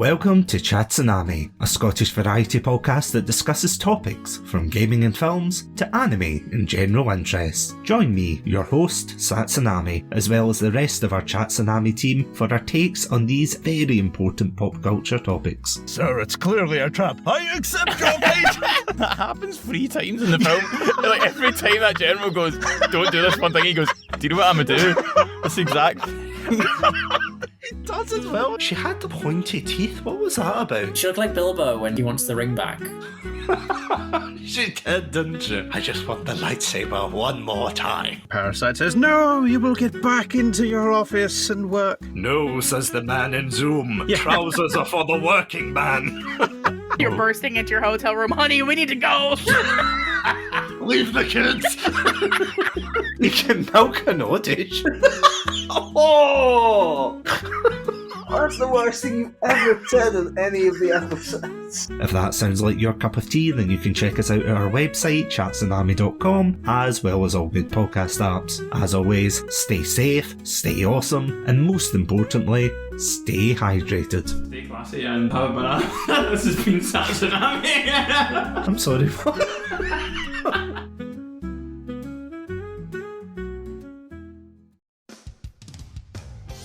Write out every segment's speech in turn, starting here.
Welcome to Satsunami, a Scottish variety podcast that discusses topics from gaming and films to anime and general interests. Join me, your host, Satsunami, as well as the rest of our Satsunami team for our takes on these very important pop culture topics. Sir, it's clearly a trap. I accept your fate! That happens 3 times in the film. Like, every time that general goes, don't do this one thing, he goes, do you know what I'm gonna do? That's exact. It does as well. She had the pointy teeth. What was that about? She looked like Bilbo when he wants the ring back. She did, didn't she? I just want the lightsaber one more time. Parasite says, no, you will get back into your office and work. No, says the man in Zoom. Yeah. Trousers are for the working man. You're bursting into your hotel room. Honey, we need to go. Leave the kids. You can milk an oddish. Oh! That's the worst thing you've ever said in any of the episodes. If that sounds like your cup of tea, then you can check us out at our website, chatsunami.com, as well as all good podcast apps. As always, stay safe, stay awesome, and most importantly, stay hydrated. Stay classy and have a banana. This has been Satsunami. I'm sorry.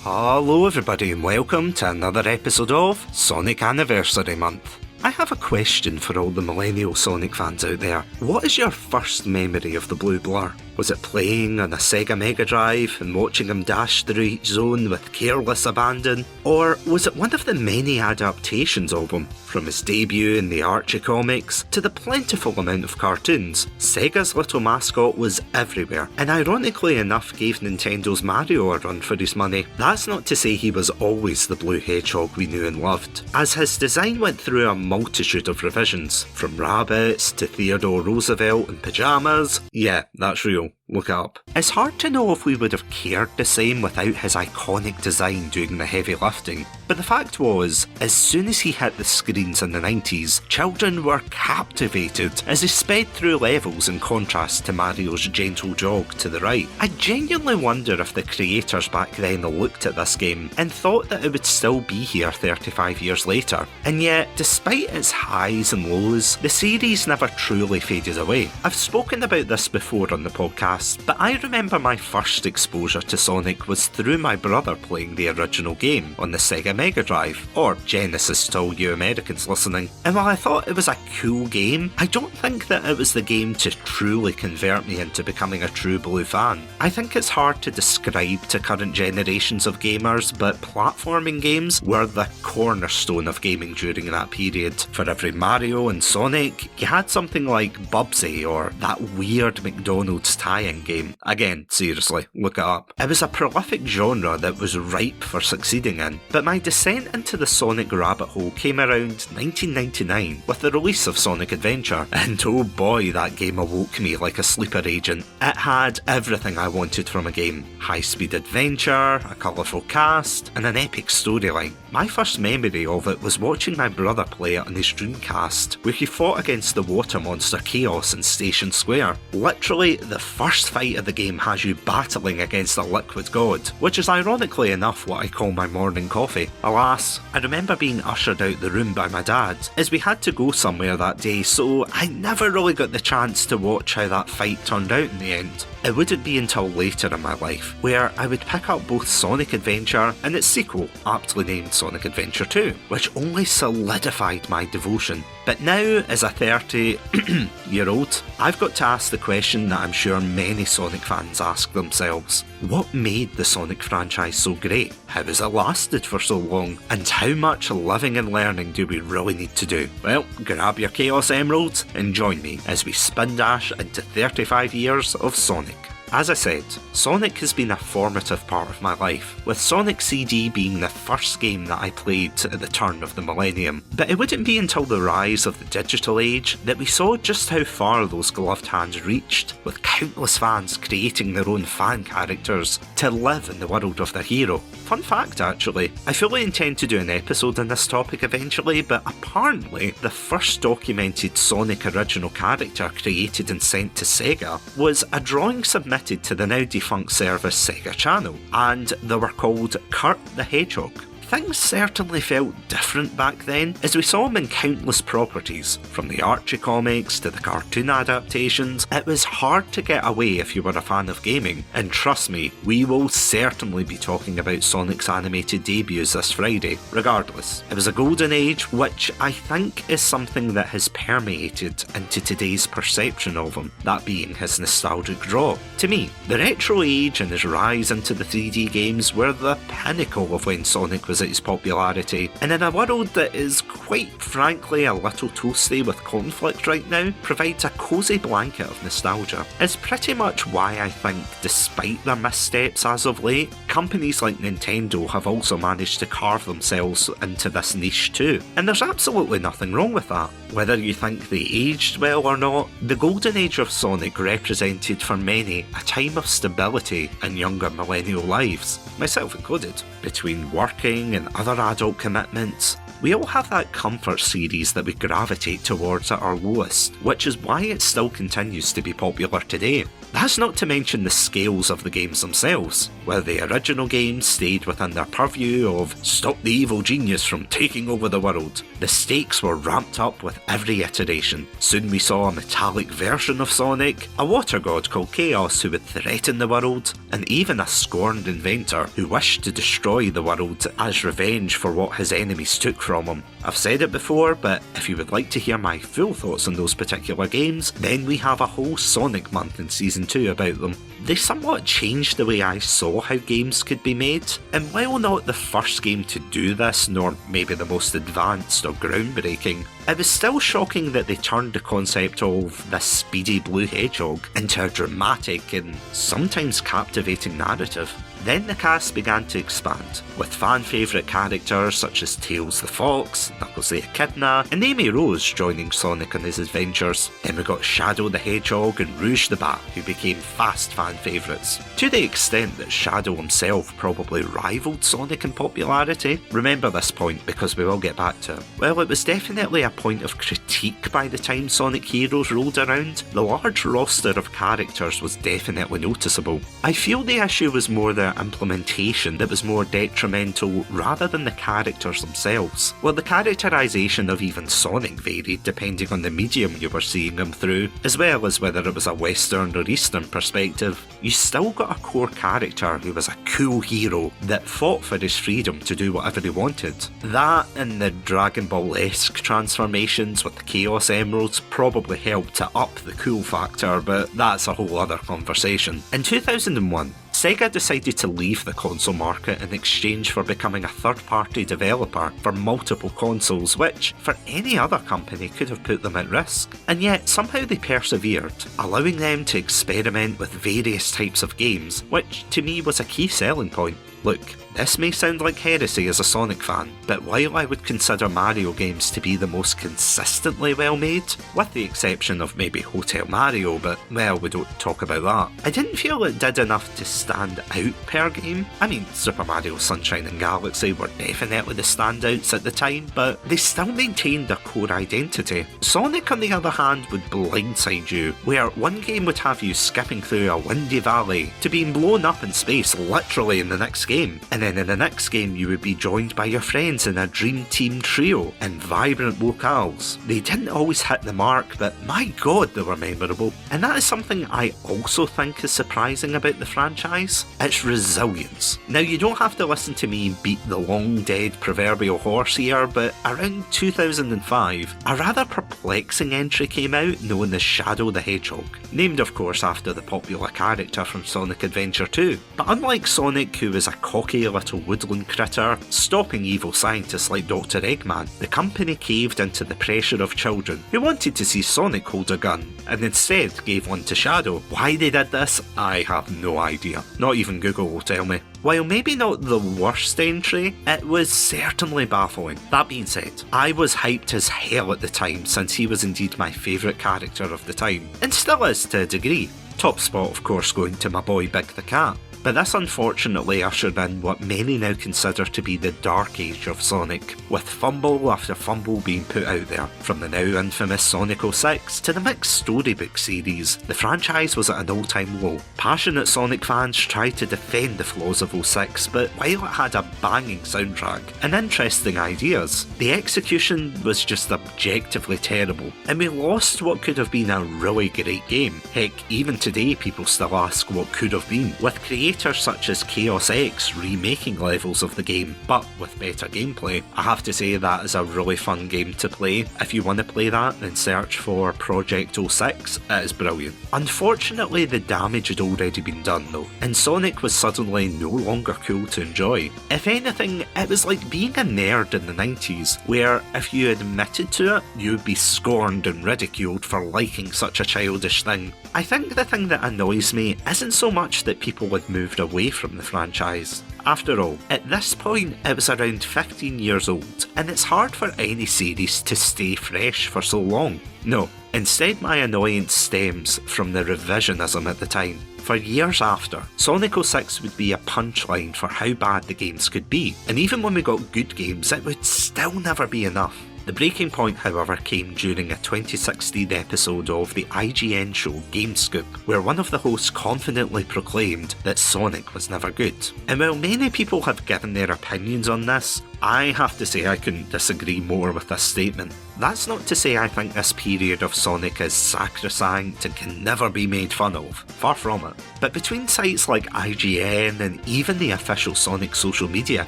Hello everybody and welcome to another episode of Sonic Anniversary Month. I have a question for all the millennial Sonic fans out there. What is your first memory of the blue blur? Was it playing on a Sega Mega Drive and watching him dash through each zone with careless abandon? Or was it one of the many adaptations of him? From his debut in the Archie comics to the plentiful amount of cartoons, Sega's little mascot was everywhere, and ironically enough gave Nintendo's Mario a run for his money. That's not to say he was always the blue hedgehog we knew and loved, as his design went through a multitude of revisions, from rabbits to Theodore Roosevelt in pyjamas. Yeah, that's real. Look it up. It's hard to know if we would have cared the same without his iconic design doing the heavy lifting, but the fact was, as soon as he hit the screens in the 90s, children were captivated as he sped through levels in contrast to Mario's gentle jog to the right. I genuinely wonder if the creators back then looked at this game and thought that it would still be here 35 years later, and yet, despite its highs and lows, the series never truly faded away. I've spoken about this before on the podcast, but I remember my first exposure to Sonic was through my brother playing the original game on the Sega Mega Drive, or Genesis to all you Americans listening, and while I thought it was a cool game, I don't think that it was the game to truly convert me into becoming a true blue fan. I think it's hard to describe to current generations of gamers, but platforming games were the cornerstone of gaming during that period. For every Mario and Sonic, you had something like Bubsy or that weird McDonald's tie-in game. Again, seriously, look it up. It was a prolific genre that was ripe for succeeding in, but my descent into the Sonic rabbit hole came around 1999 with the release of Sonic Adventure, and oh boy, that game awoke me like a sleeper agent. It had everything I wanted from a game: high-speed adventure, a colourful cast, and an epic storyline. My first memory of it was watching my brother play it on his Dreamcast, where he fought against the water monster Chaos in Station Square. Literally, the first fight of the game has you battling against a liquid god, which is ironically enough what I call my morning coffee. Alas, I remember being ushered out the room by my dad, as we had to go somewhere that day, so I never really got the chance to watch how that fight turned out in the end. It wouldn't be until later in my life where I would pick up both Sonic Adventure and its sequel, aptly named Sonic Adventure 2, which only solidified my devotion. But now, as a 30-year-old, I've got to ask the question that I'm sure many Sonic fans ask themselves. What made the Sonic franchise so great? How has it lasted for so long? And how much living and learning do we really need to do? Well, grab your Chaos Emeralds and join me as we spin dash into 35 years of Sonic. As I said, Sonic has been a formative part of my life, with Sonic CD being the first game that I played at the turn of the millennium. But it wouldn't be until the rise of the digital age that we saw just how far those gloved hands reached, with countless fans creating their own fan characters to live in the world of their hero. Fun fact actually, I fully intend to do an episode on this topic eventually, but apparently the first documented Sonic original character created and sent to Sega was a drawing submitted to the now defunct service Sega Channel, and they were called Kurt the Hedgehog. things certainly felt different back then, as we saw them in countless properties, from the Archie comics to the cartoon adaptations. It was hard to get away if you were a fan of gaming, and trust me, we will certainly be talking about Sonic's animated debuts this Friday. Regardless, it was a golden age, which I think is something that has permeated into today's perception of him, that being his nostalgic draw. To me, the retro age and his rise into the 3D games were the pinnacle of when Sonic was at his popularity, and in a world that is quite frankly a little toasty with conflict right now, provides a cosy blanket of nostalgia. It's pretty much why I think, despite their missteps as of late, companies like Nintendo have also managed to carve themselves into this niche too, and there's absolutely nothing wrong with that. Whether you think they aged well or not, the golden age of Sonic represented for many a time of stability in younger millennial lives, myself included. Between working and other adult commitments, we all have that comfort series that we gravitate towards at our lowest, which is why it still continues to be popular today. That's not to mention the scales of the games themselves, where the original games stayed within their purview of stop the evil genius from taking over the world. The stakes were ramped up with every iteration. Soon we saw a metallic version of Sonic, a water god called Chaos who would threaten the world, and even a scorned inventor who wished to destroy the world as revenge for what his enemies took from him. I've said it before, but if you would like to hear my full thoughts on those particular games, then we have a whole Sonic month in Season 2 about them. They somewhat changed the way I saw how games could be made, and while not the first game to do this, nor maybe the most advanced or groundbreaking, it was still shocking that they turned the concept of this speedy blue hedgehog into a dramatic and sometimes captivating narrative. Then the cast began to expand, with fan favourite characters such as Tails the Fox, Knuckles the Echidna, and Amy Rose joining Sonic on his adventures. Then we got Shadow the Hedgehog and Rouge the Bat, who became fast fan favourites, to the extent that Shadow himself probably rivalled Sonic in popularity. Remember this point because we will get back to it. Well, it was definitely a point of critique by the time Sonic Heroes rolled around. The large roster of characters was definitely noticeable. I feel the issue was more the implementation that was more detrimental rather than the characters themselves. Well, the characterisation of even Sonic varied depending on the medium you were seeing him through, as well as whether it was a Western or Eastern perspective. You still got a core character who was a cool hero that fought for his freedom to do whatever he wanted. That and the Dragon Ball-esque transformations with the Chaos Emeralds probably helped to up the cool factor, but that's a whole other conversation. In 2001, Sega decided to leave the console market in exchange for becoming a third-party developer for multiple consoles, which, for any other company, could have put them at risk. And yet, somehow they persevered, allowing them to experiment with various types of games, which to me was a key selling point. Look, this may sound like heresy as a Sonic fan, but while I would consider Mario games to be the most consistently well made, with the exception of maybe Hotel Mario, but well, we don't talk about that, I didn't feel it did enough to stand out per game. I mean, Super Mario Sunshine and Galaxy were definitely the standouts at the time, but they still maintained their core identity. Sonic, on the other hand, would blindside you, where one game would have you skipping through a windy valley to being blown up in space literally in the next game, and then in the next game you would be joined by your friends in a dream team trio in vibrant locales. They didn't always hit the mark, but my god they were memorable, and that is something I also think is surprising about the franchise. It's resilience. Now, you don't have to listen to me beat the long dead proverbial horse here, but around 2005 a rather perplexing entry came out known as Shadow the Hedgehog, named of course after the popular character from Sonic Adventure 2. But unlike Sonic, who was a cocky little woodland critter stopping evil scientists like Dr. Eggman, the company caved into the pressure of children who wanted to see Sonic hold a gun, and instead gave one to Shadow. Why they did this, I have no idea. Not even Google will tell me. While maybe not the worst entry, it was certainly baffling. That being said, I was hyped as hell at the time, since he was indeed my favourite character of the time, and still is to a degree. Top spot of course going to my boy Big the Cat. but this unfortunately ushered in what many now consider to be the dark age of Sonic, with fumble after fumble being put out there. From the now infamous Sonic 06 to the mixed storybook series, the franchise was at an all-time low. Passionate Sonic fans tried to defend the flaws of 06, but while it had a banging soundtrack and interesting ideas, the execution was just objectively terrible, and we lost what could have been a really great game. Heck, even today people still ask what could have been, with creators such as Chaos X remaking levels of the game, but with better gameplay. I have to say that is a really fun game to play. If you want to play that, then search for Project 06, it is brilliant. Unfortunately, the damage had already been done though, and Sonic was suddenly no longer cool to enjoy. If anything, it was like being a nerd in the 90s, where if you admitted to it, you would be scorned and ridiculed for liking such a childish thing. I think the thing that annoys me isn't so much that people had moved away from the franchise. After all, at this point it was around 15 years old, and it's hard for any series to stay fresh for so long. No, instead my annoyance stems from the revisionism at the time. For years after, Sonic 06 would be a punchline for how bad the games could be, and even when we got good games, it would still never be enough. The breaking point, however, came during a 2016 episode of the IGN show Game Scoop, where one of the hosts confidently proclaimed that Sonic was never good. And while many people have given their opinions on this, I have to say I couldn't disagree more with this statement. That's not to say I think this period of Sonic is sacrosanct and can never be made fun of, far from it. But between sites like IGN and even the official Sonic social media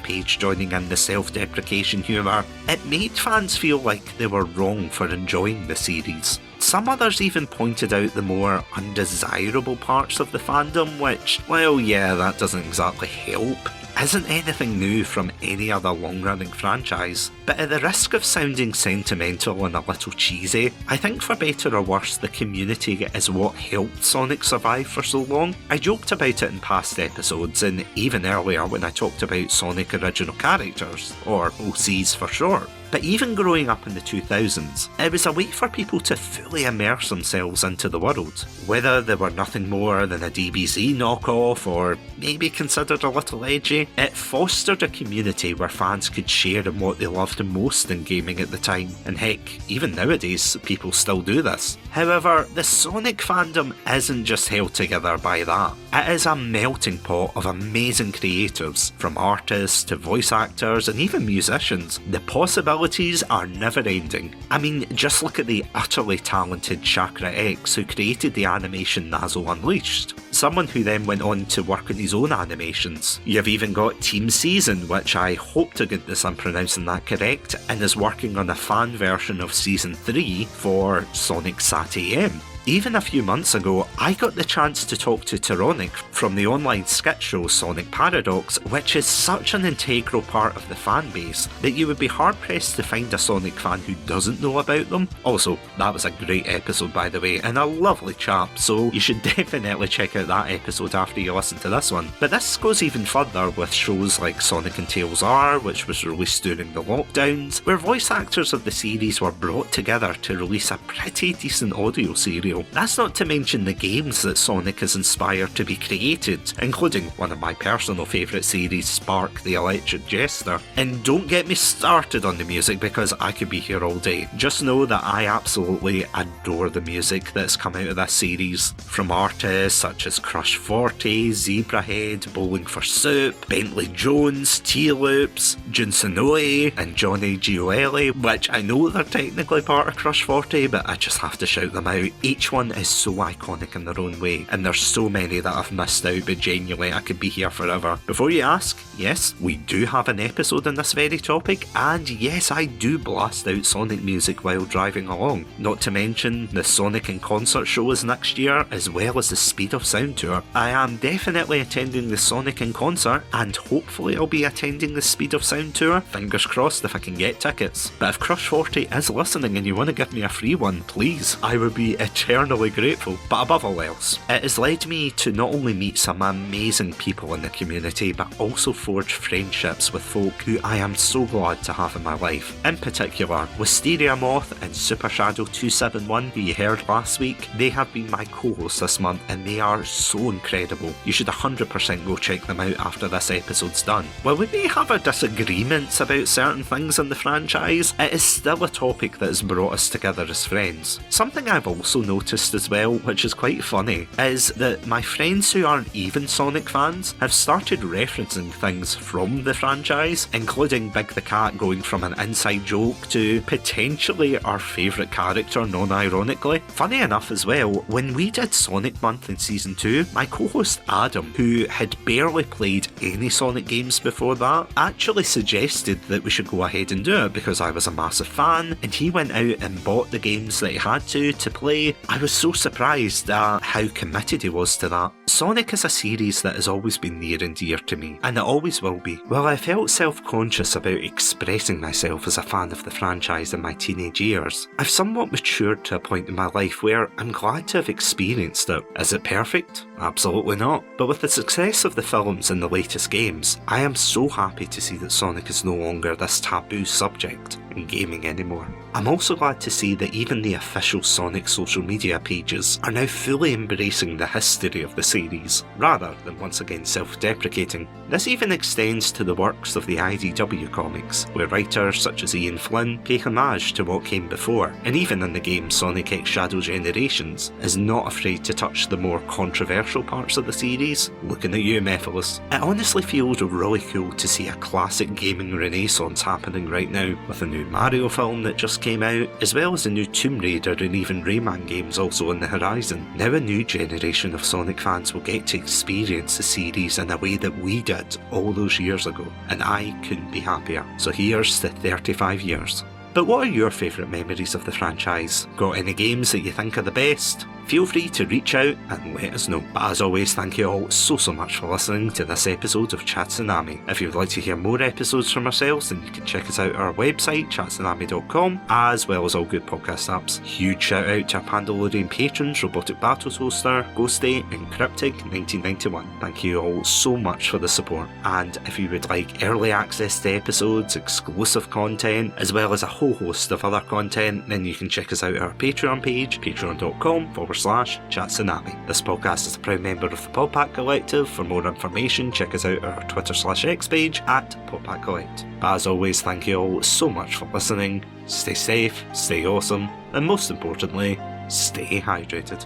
page joining in the self-deprecation humour, it made fans feel like they were wrong for enjoying the series. Some others even pointed out the more undesirable parts of the fandom, which, well yeah, that doesn't exactly help. Isn't anything new from any other long-running franchise, but at the risk of sounding sentimental and a little cheesy, I think for better or worse the community is what helped Sonic survive for so long. I joked about it in past episodes and even earlier when I talked about Sonic original characters, or OCs for short. But even growing up in the 2000s, it was a way for people to fully immerse themselves into the world. Whether they were nothing more than a DBZ knockoff or maybe considered a little edgy, it fostered a community where fans could share in what they loved most in gaming at the time, and heck, even nowadays people still do this. However, the Sonic fandom isn't just held together by that. It is a melting pot of amazing creators, from artists to voice actors and even musicians. The possibilities are never ending. I mean, just look at the utterly talented Chakra X who created the animation Nazo Unleashed, someone who then went on to work on his own animations. You've even got Team Season, which I hope to goodness I'm pronouncing that correct, and is working on a fan version of Season 3 for Sonic Sat AM. Even a few months ago, I got the chance to talk to Tyronic from the online skit show Sonic Paradox, which is such an integral part of the fan base that you would be hard pressed to find a Sonic fan who doesn't know about them. Also, that was a great episode by the way, and a lovely chap, so you should definitely check out that episode after you listen to this one. But this goes even further with shows like Sonic and Tails R, which was released during the lockdowns, where voice actors of the series were brought together to release a pretty decent audio serial. That's not to mention the games that Sonic has inspired to be created, including one of my personal favourite series, Spark the Electric Jester. And don't get me started on the music because I could be here all day. Just know that I absolutely adore the music that's come out of this series, from artists such as Crush 40, Zebrahead, Bowling for Soup, Bentley Jones, T-Loops, Jun Sonoe and Johnny Gioeli, which I know they're technically part of Crush 40, but I just have to shout them out. Each one is so iconic in their own way, and there's so many that I've missed out, but genuinely I could be here forever. Before you ask, yes, we do have an episode on this very topic, and yes, I do blast out Sonic music while driving along. Not to mention, the Sonic in Concert show is next year, as well as the Speed of Sound tour. I am definitely attending the Sonic in Concert, and hopefully I'll be attending the Speed of Sound tour, fingers crossed if I can get tickets. But if Crush 40 is listening and you want to give me a free one, please, I would be eternally grateful. But above all else, it has led me to not not only meet some amazing people in the community, but also forge friendships with folk who I am so glad to have in my life. In particular, WysteriaMoth and SuperShadow271, who you heard last week, they have been my co-hosts this month and they are so incredible. You should 100% go check them out after this episode's done. While we may have our disagreements about certain things in the franchise, it is still a topic that has brought us together as friends. Something I've also noticed as well, which is quite funny, is that my friends who aren't even Sonic fans have started referencing things from the franchise, including Big the Cat going from an inside joke to potentially our favourite character non-ironically. Funny enough as well, when we did Sonic Month in Season 2, my co-host Adam, who had barely played any Sonic games before that, actually suggested that we should go ahead and do it because I was a massive fan, and he went out and bought the games that he had to play. I was so surprised at how committed he was to that. Sonic is a series that has always been near and dear to me, and it always will be. While I felt self-conscious about expressing myself as a fan of the franchise in my teenage years, I've somewhat matured to a point in my life where I'm glad to have experienced it. Is it perfect? Absolutely not. But with the success of the films and the latest games, I am so happy to see that Sonic is no longer this taboo subject in gaming anymore. I'm also glad to see that even the official Sonic social media pages are now fully embracing the history of the series, rather than once again self-deprecating. This even extends to the works of the IDW comics, where writers such as Ian Flynn pay homage to what came before, and even in the game Sonic X Shadow Generations is not afraid to touch the more controversial parts of the series. Looking at you, Mephiles. It honestly feels really cool to see a classic gaming renaissance happening right now, with a new Mario film that just came out, as well as a new Tomb Raider and even Rayman games also on the horizon. Now a new generation of Sonic fans will get to experience the series in a way that we did all those years ago, and I couldn't be happier. So here's to 35 years. But what are your favourite memories of the franchise? Got any games that you think are the best? Feel free to reach out and let us know. But as always, thank you all so much for listening to this episode of Satsunami. If you'd like to hear more episodes from ourselves, then you can check us out at our website, chatsunami.com, as well as all good podcast apps. Huge shout out to our Pandalorian patrons, Robotic Battle Toaster, Ghostie and Cryptic1991. Thank you all so much for the support. And if you would like early access to episodes, exclusive content, as well as a whole host of other content, then you can check us out at our Patreon page, patreon.com/Chatsunami. This podcast is a proud member of the Podpack Collective. For more information, check us out at our Twitter/X page at Podpack Collect. But as always, thank you all so much for listening. Stay safe, stay awesome, and most importantly, stay hydrated.